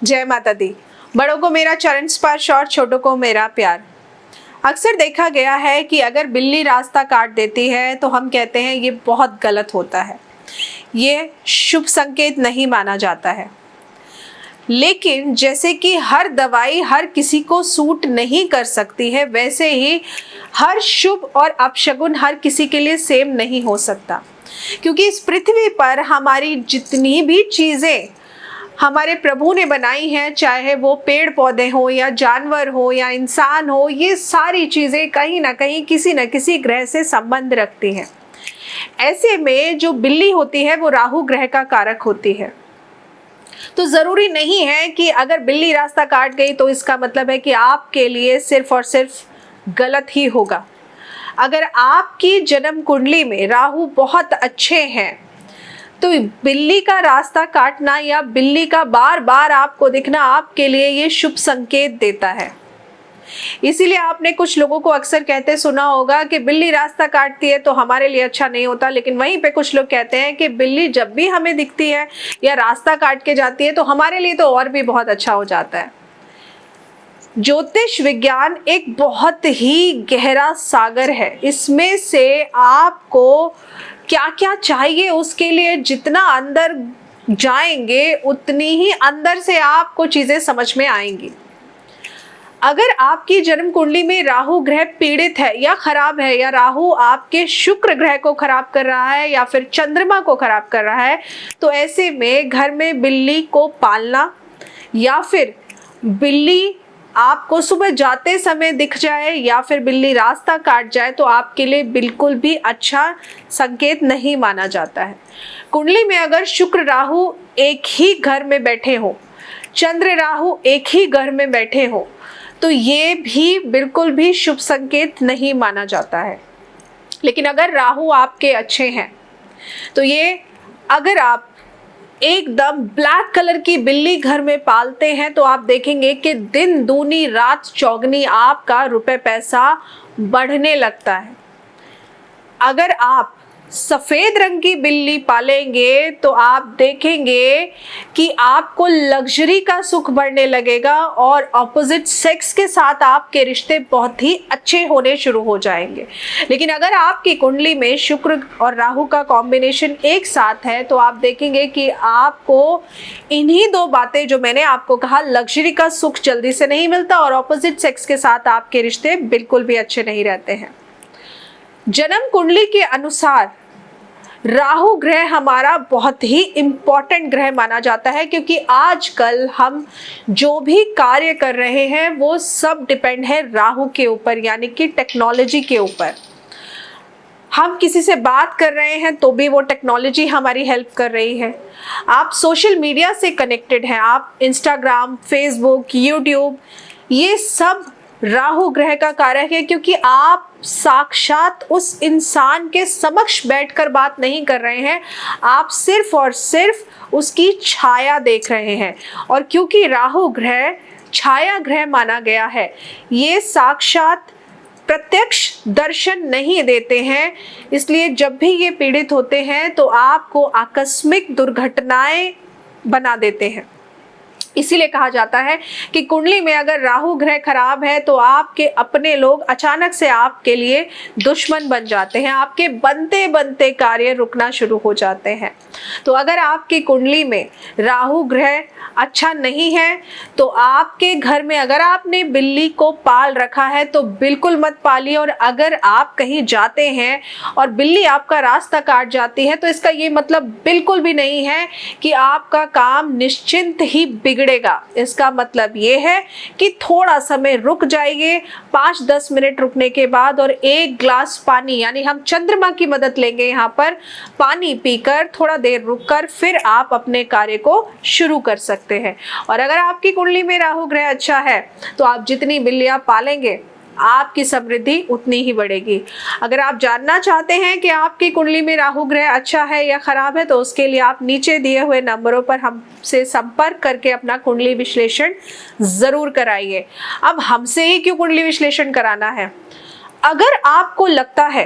जय माता दी। बड़ों को मेरा चरण स्पर्श और छोटों को मेरा प्यार। अक्सर देखा गया है कि अगर बिल्ली रास्ता काट देती है तो हम कहते हैं ये बहुत गलत होता है, ये शुभ संकेत नहीं माना जाता है। लेकिन जैसे कि हर दवाई हर किसी को सूट नहीं कर सकती है, वैसे ही हर शुभ और अपशगुन हर किसी के लिए सेम नहीं हो सकता। क्योंकि इस पृथ्वी पर हमारी जितनी भी चीज़ें हमारे प्रभु ने बनाई हैं, चाहे वो पेड़ पौधे हो या जानवर हो या इंसान हो, ये सारी चीज़ें कहीं ना कहीं किसी न किसी ग्रह से संबंध रखती हैं। ऐसे में जो बिल्ली होती है वो राहु ग्रह का कारक होती है। तो ज़रूरी नहीं है कि अगर बिल्ली रास्ता काट गई तो इसका मतलब है कि आपके लिए सिर्फ और सिर्फ गलत ही होगा। अगर आपकी जन्म कुंडली में राहु बहुत अच्छे हैं तो बिल्ली का रास्ता काटना या बिल्ली का बार बार आपको दिखना आपके लिए ये शुभ संकेत देता है। इसीलिए आपने कुछ लोगों को अक्सर कहते सुना होगा कि बिल्ली रास्ता काटती है तो हमारे लिए अच्छा नहीं होता, लेकिन वहीं पे कुछ लोग कहते हैं कि बिल्ली जब भी हमें दिखती है या रास्ता काट के जाती है तो हमारे लिए तो और भी बहुत अच्छा हो जाता है। ज्योतिष विज्ञान एक बहुत ही गहरा सागर है। इसमें से आपको क्या क्या चाहिए, उसके लिए जितना अंदर जाएंगे उतनी ही अंदर से आपको चीजें समझ में आएंगी। अगर आपकी जन्म कुंडली में राहु ग्रह पीड़ित है या खराब है, या राहु आपके शुक्र ग्रह को खराब कर रहा है या फिर चंद्रमा को खराब कर रहा है, तो ऐसे में घर में बिल्ली को पालना या फिर बिल्ली आपको सुबह जाते समय दिख जाए या फिर बिल्ली रास्ता काट जाए तो आपके लिए बिल्कुल भी अच्छा संकेत नहीं माना जाता है। कुंडली में अगर शुक्र राहु एक ही घर में बैठे हो, चंद्र राहु एक ही घर में बैठे हो, तो ये भी बिल्कुल भी शुभ संकेत नहीं माना जाता है। लेकिन अगर राहु आपके अच्छे हैं तो ये, अगर आप एकदम ब्लैक कलर की बिल्ली घर में पालते हैं तो आप देखेंगे कि दिन दूनी रात चौगनी आपका रुपए पैसा बढ़ने लगता है। अगर आप सफेद रंग की बिल्ली पालेंगे तो आप देखेंगे कि आपको लग्जरी का सुख बढ़ने लगेगा और ऑपोजिट सेक्स के साथ आपके रिश्ते बहुत ही अच्छे होने शुरू हो जाएंगे। लेकिन अगर आपकी कुंडली में शुक्र और राहु का कॉम्बिनेशन एक साथ है तो आप देखेंगे कि आपको इन्हीं दो बातें जो मैंने आपको कहा, लग्जरी का सुख जल्दी से नहीं मिलता और ऑपोजिट सेक्स के साथ आपके रिश्ते बिल्कुल भी अच्छे नहीं रहते हैं। जन्म कुंडली के अनुसार राहु ग्रह हमारा बहुत ही इम्पॉर्टेंट ग्रह माना जाता है, क्योंकि आजकल हम जो भी कार्य कर रहे हैं वो सब डिपेंड है राहु के ऊपर, यानी कि टेक्नोलॉजी के ऊपर। हम किसी से बात कर रहे हैं तो भी वो टेक्नोलॉजी हमारी हेल्प कर रही है। आप सोशल मीडिया से कनेक्टेड हैं, आप इंस्टाग्राम, फेसबुक, यूट्यूब, ये सब राहु ग्रह का कारक है, क्योंकि आप साक्षात उस इंसान के समक्ष बैठकर बात नहीं कर रहे हैं, आप सिर्फ और सिर्फ उसकी छाया देख रहे हैं। और क्योंकि राहु ग्रह छाया ग्रह माना गया है, ये साक्षात प्रत्यक्ष दर्शन नहीं देते हैं, इसलिए जब भी ये पीड़ित होते हैं तो आपको आकस्मिक दुर्घटनाएं बना देते हैं। इसीलिए कहा जाता है कि कुंडली में अगर राहु ग्रह खराब है तो आपके अपने लोग अचानक से आपके लिए दुश्मन बन जाते हैं, आपके बनते बनते कार्य रुकना शुरू हो जाते हैं। तो अगर आपकी कुंडली में राहु ग्रह अच्छा नहीं है तो आपके घर में अगर आपने बिल्ली को पाल रखा है तो बिल्कुल मत पालिए। और अगर आप कहीं जाते हैं और बिल्ली आपका रास्ता काट जाती है तो इसका ये मतलब बिल्कुल भी नहीं है कि आपका काम निश्चिंत ही बिगड़ेगा। इसका मतलब ये है कि थोड़ा समय रुक जाइए, 5-10 मिनट रुकने के बाद, और एक ग्लास पानी, यानी हम चंद्रमा की मदद लेंगे यहाँ पर, पानी पीकर थोड़ा देर रुककर फिर आप अपने कार्य को शुरू कर सकते हैं। और अगर आपकी कुंडली में राहु ग्रह अच्छा है तो आप जितनी बिल्लियां पालेंगे आपकी समृद्धि उतनी ही बढ़ेगी। अगर आप जानना चाहते हैं कि आपकी कुंडली में राहु ग्रह अच्छा है या खराब है तो उसके लिए आप नीचे दिए हुए नंबरों पर हमसे संपर्क करके अपना कुंडली विश्लेषण जरूर कराइए। अब हमसे ही क्यों कुंडली विश्लेषण कराना है? अगर आपको लगता है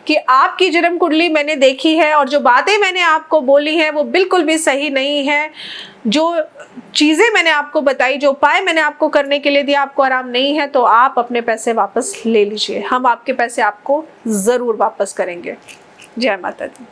कि आपकी जन्म कुंडली मैंने देखी है और जो बातें मैंने आपको बोली हैं वो बिल्कुल भी सही नहीं है, जो चीज़ें मैंने आपको बताई, जो उपाय मैंने आपको करने के लिए दिया, आपको आराम नहीं है, तो आप अपने पैसे वापस ले लीजिए। हम आपके पैसे आपको ज़रूर वापस करेंगे। जय माता दी।